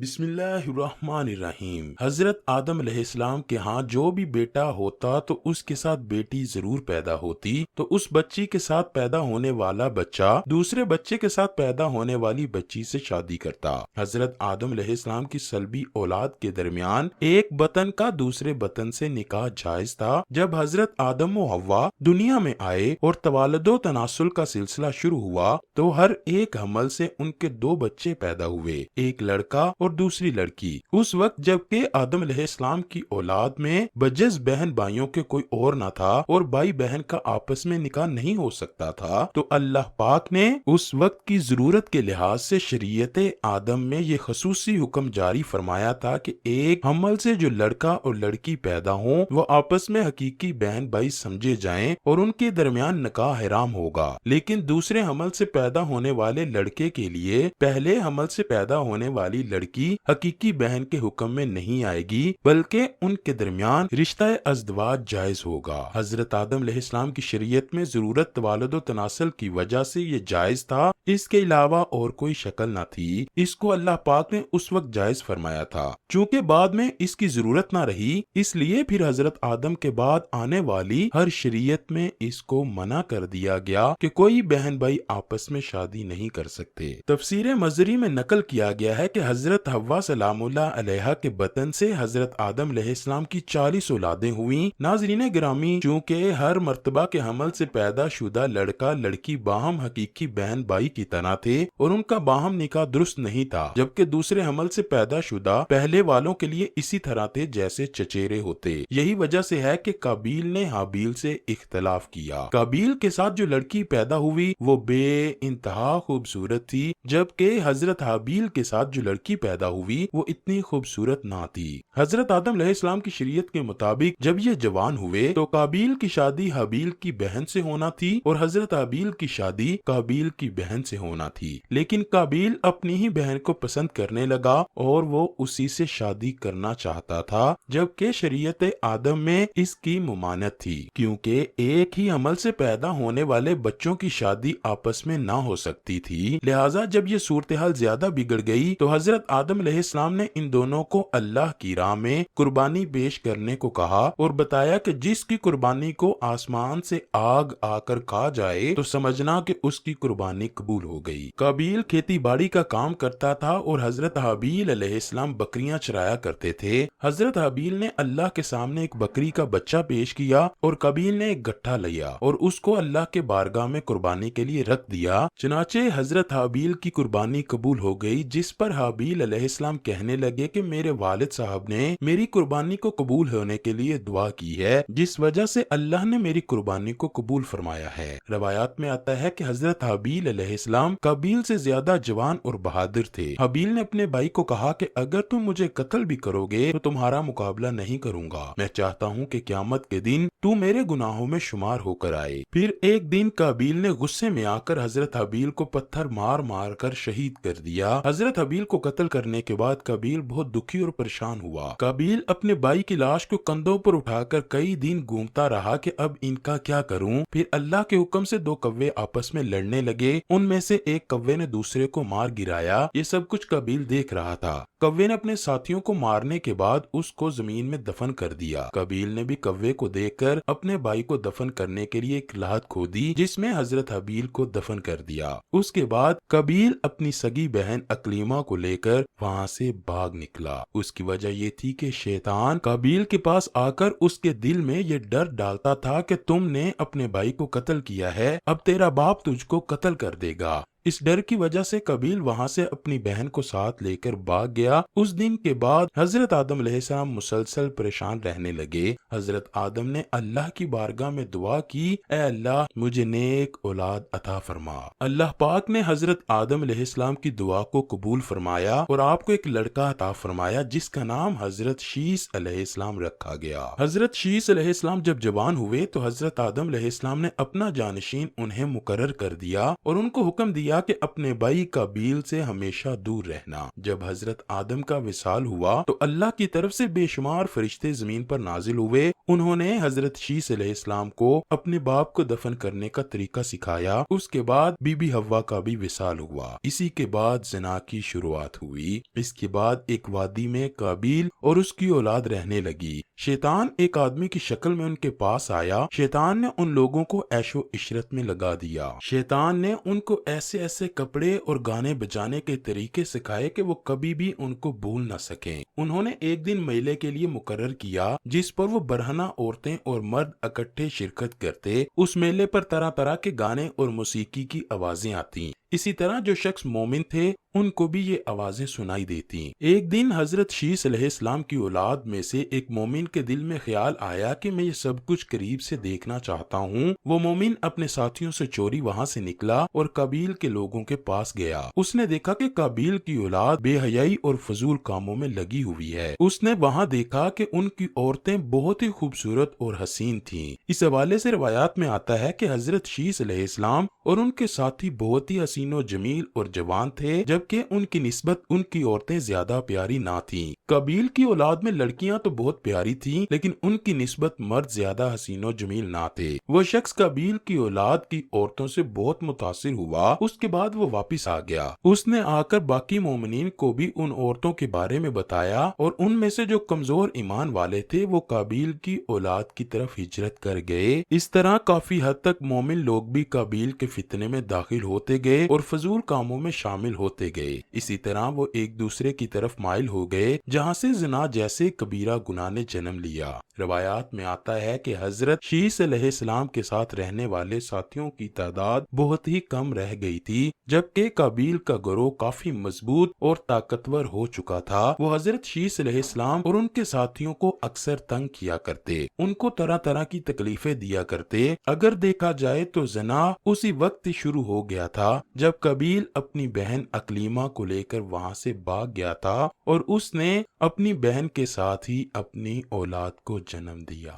بسم اللہ الرحمن الرحیم۔ حضرت آدم علیہ السلام کے ہاں جو بھی بیٹا ہوتا تو اس کے ساتھ بیٹی ضرور پیدا ہوتی، تو اس بچی کے ساتھ پیدا ہونے والا بچہ دوسرے بچے کے ساتھ پیدا ہونے والی بچی سے شادی کرتا۔ حضرت آدم علیہ السلام کی سلبی اولاد کے درمیان ایک بطن کا دوسرے بطن سے نکاح جائز تھا۔ جب حضرت آدم و حوا دنیا میں آئے اور توالد و تناسل کا سلسلہ شروع ہوا تو ہر ایک حمل سے ان کے دو بچے پیدا ہوئے، ایک لڑکا اور دوسری لڑکی۔ اس وقت جبکہ آدم علیہ السلام کی اولاد میں بجز بہن بھائیوں کے کوئی اور نہ تھا اور بھائی بہن کا آپس میں نکاح نہیں ہو سکتا تھا، تو اللہ پاک نے اس وقت کی ضرورت کے لحاظ سے شریعت آدم میں یہ خصوصی حکم جاری فرمایا تھا کہ ایک حمل سے جو لڑکا اور لڑکی پیدا ہوں وہ آپس میں حقیقی بہن بھائی سمجھے جائیں اور ان کے درمیان نکاح حرام ہوگا، لیکن دوسرے حمل سے پیدا ہونے والے لڑکے کے لیے پہلے حمل سے پیدا ہونے والی لڑکی حقیقی بہن کے حکم میں نہیں آئے گی، بلکہ ان کے درمیان رشتہ ازدواج جائز ہوگا۔ حضرت آدم علیہ السلام کی شریعت میں ضرورت توالد و تناسل کی وجہ سے یہ جائز تھا، اس کے علاوہ اور کوئی شکل نہ تھی۔ اس کو اللہ پاک نے اس وقت جائز فرمایا تھا، چونکہ بعد میں اس کی ضرورت نہ رہی، اس لیے پھر حضرت آدم کے بعد آنے والی ہر شریعت میں اس کو منع کر دیا گیا کہ کوئی بہن بھائی آپس میں شادی نہیں کر سکتے۔ تفسیر مزری میں نقل کیا گیا ہے کہ حضرت حوا سلام اللہ علیہا کے بطن سے حضرت آدم علیہ السلام کی 40 اولادیں ہوئیں۔ ناظرین گرامی، چونکہ ہر مرتبہ کے حمل سے پیدا شدہ لڑکا لڑکی باہم حقیقی بہن بھائی کی طرح تھے اور ان کا باہم نکاح درست نہیں تھا، جبکہ دوسرے حمل سے پیدا شدہ پہلے والوں کے لیے اسی طرح تھے جیسے چچیرے ہوتے۔ یہی وجہ سے ہے کہ قابیل نے حابیل سے اختلاف کیا۔ قابیل کے ساتھ جو لڑکی پیدا ہوئی وہ بے انتہا خوبصورت تھی، جبکہ حضرت حابیل کے ساتھ جو لڑکی پیدا ہوئی وہ اتنی خوبصورت نہ تھی۔ حضرت آدم علیہ السلام کی شریعت کے مطابق جب یہ جوان ہوئے تو قابیل کی شادی حابیل کی بہن سے ہونا تھی اور حضرت حابیل کی شادی قابیل کی بہن سے ہونا تھی، لیکن قابیل اپنی ہی بہن کو پسند کرنے لگا اور وہ اسی سے شادی کرنا چاہتا تھا، جبکہ شریعت آدم میں اس کی ممانعت تھی، کیونکہ ایک ہی عمل سے پیدا ہونے والے بچوں کی شادی آپس میں نہ ہو سکتی تھی۔ لہٰذا جب یہ صورتحال زیادہ بگڑ گئی تو حضرت آدم علیہ السلام نے ان دونوں کو اللہ کی راہ میں قربانی پیش کرنے کو کہا اور بتایا کہ جس کی قربانی کو آسمان سے آگ آ کر کھا جائے تو سمجھنا کہ اس کی قربانی قبول ہو گئی۔ قابیل کھیتی باڑی کا کام کرتا تھا اور حضرت حابیل علیہ السلام بکریاں چرایا کرتے تھے۔ حضرت حابیل نے اللہ کے سامنے ایک بکری کا بچہ پیش کیا اور قابیل نے ایک گٹھا لیا اور اس کو اللہ کے بارگاہ میں قربانی کے لیے رکھ دیا۔ چنانچہ حضرت حابیل کی قربانی قبول ہو گئی، جس پر حابیل علیہ السلام کہنے لگے کہ میرے والد صاحب نے میری قربانی کو قبول ہونے کے لیے دعا کی ہے، جس وجہ سے اللہ نے میری قربانی کو قبول فرمایا ہے۔ روایات میں آتا ہے کہ حضرت حابیل علیہ السلام قابیل سے زیادہ جوان اور بہادر تھے۔ حابیل نے اپنے بھائی کو کہا کہ اگر تم مجھے قتل بھی کرو گے تو تمہارا مقابلہ نہیں کروں گا، میں چاہتا ہوں کہ قیامت کے دن تو میرے گناہوں میں شمار ہو کر آئے۔ پھر ایک دن قابیل نے غصے میں آ کر حضرت حابیل کو پتھر مار مار کر شہید کر دیا۔ حضرت حابیل کو قتل کرنے کے بعد قابیل بہت دکھی اور پریشان ہوا۔ قابیل اپنے بھائی کی لاش کو کندھوں پر اٹھا کر کئی دن گھومتا رہا کہ اب ان کا کیا کروں۔ پھر اللہ کے حکم سے دو کوے آپس میں لڑنے لگے، ان میں سے ایک کوے نے دوسرے کو مار گرایا۔ یہ سب کچھ قابیل دیکھ رہا تھا۔ کوے نے اپنے ساتھیوں کو مارنے کے بعد اس کو زمین میں دفن کر دیا۔ قابیل نے بھی کوے کو دیکھ کر اپنے بھائی کو دفن کرنے کے لیے ایک لحد کھودی جس میں حضرت حابیل کو دفن کر دیا۔ اس کے بعد قابیل اپنی سگی بہن اکلیمہ کو لے کر وہاں سے بھاگ نکلا۔ اس کی وجہ یہ تھی کہ شیطان قابیل کے پاس آ کر اس کے دل میں یہ ڈر ڈالتا تھا کہ تم نے اپنے بھائی کو قتل کیا ہے، اب تیرا باپ تجھ کو قتل کر دے گا۔ اس ڈر کی وجہ سے قابیل وہاں سے اپنی بہن کو ساتھ لے کر بھاگ گیا۔ اس دن کے بعد حضرت آدم علیہ السلام مسلسل پریشان رہنے لگے۔ حضرت آدم نے اللہ کی بارگاہ میں دعا کی، اے اللہ مجھے نیک اولاد عطا فرما۔ اللہ پاک نے حضرت آدم علیہ السلام کی دعا کو قبول فرمایا اور آپ کو ایک لڑکا عطا فرمایا جس کا نام حضرت شیس علیہ السلام رکھا گیا۔ حضرت شیس علیہ السلام جب جوان ہوئے تو حضرت آدم علیہ السلام نے اپنا جانشین انہیں مقرر کر دیا اور ان کو حکم دیا کہ اپنے بھائی قابیل سے ہمیشہ دور رہنا۔ جب حضرت آدم کا وصال ہوا تو اللہ کی طرف سے بے شمار فرشتے زمین پر نازل ہوئے انہوں نے حضرت شیس علیہ السلام کو اپنے باپ کو دفن کرنے کا طریقہ سکھایا۔ اس کے بعد بی بی حوا کا بھی وصال ہوا۔ اسی کے بعد زنا کی شروعات ہوئی۔ اس کے بعد ایک وادی میں قابیل اور اس کی اولاد رہنے لگی۔ شیطان ایک آدمی کی شکل میں ان کے پاس آیا۔ شیطان نے ان لوگوں کو عیش و عشرت میں لگا دیا۔ شیطان نے ان کو ایسے ایسے کپڑے اور گانے بجانے کے طریقے سکھائے کہ وہ کبھی بھی ان کو بھول نہ سکیں۔ انہوں نے ایک دن میلے کے لیے مقرر کیا جس پر وہ برہنہ عورتیں اور مرد اکٹھے شرکت کرتے۔ اس میلے پر طرح طرح کے گانے اور موسیقی کی آوازیں آتی۔ اسی طرح جو شخص مومن تھے ان کو بھی یہ آوازیں سنائی دیتی۔ ایک دن حضرت شیس علیہ السلام کی اولاد میں سے ایک مومن کے دل میں خیال آیا کہ میں یہ سب کچھ قریب سے دیکھنا چاہتا ہوں۔ وہ مومن اپنے ساتھیوں سے چوری وہاں سے نکلا اور قابیل کے لوگوں کے پاس گیا۔ اس نے دیکھا کہ قابیل کی اولاد بے حیائی اور فضول کاموں میں لگی ہوئی ہے۔ اس نے وہاں دیکھا کہ ان کی عورتیں بہت ہی خوبصورت اور حسین تھیں۔ اس حوالے سے روایات میں آتا ہے کہ حضرت شیس علیہ السلام اور ان کے ساتھی بہت ہی حسین و جمیل اور جوان تھے، جبکہ ان کی نسبت ان کی عورتیں زیادہ پیاری نہ تھیں۔ قابیل کی اولاد میں لڑکیاں تو بہت پیاری تھیں، لیکن ان کی نسبت مرد زیادہ حسین و جمیل نہ تھے۔ وہ شخص قابیل کی اولاد کی عورتوں سے بہت متاثر ہوا۔ اس کے بعد وہ واپس آ گیا۔ اس نے آ کر باقی مومنین کو بھی ان عورتوں کے بارے میں بتایا، اور ان میں سے جو کمزور ایمان والے تھے وہ قابیل کی اولاد کی طرف ہجرت کر گئے۔ اس طرح کافی حد تک مومن لوگ بھی قابیل کے فتنے میں داخل ہوتے گئے اور فضول کاموں میں شامل ہوتے گئے۔ اسی طرح وہ ایک دوسرے کی طرف مائل ہو گئے، جہاں سے زنا جیسے کبیرہ گناہ نے جنم لیا۔ روایات میں آتا ہے کہ حضرت شیس علیہ السلام کے ساتھ رہنے والے ساتھیوں کی تعداد بہت ہی کم رہ گئی تھی، جبکہ قابیل کا گروہ کافی مضبوط اور طاقتور ہو چکا تھا۔ وہ حضرت شیس علیہ السلام اور ان کے ساتھیوں کو اکثر تنگ کیا کرتے، ان کو طرح طرح کی تکلیفیں دیا کرتے۔ اگر دیکھا جائے تو زنا اسی وقت شروع ہو گیا تھا جب قابیل اپنی بہن اکلیمہ کو لے کر وہاں سے بھاگ گیا تھا، اور اس نے اپنی بہن کے ساتھ ہی اپنی اولاد کو جنم دیا۔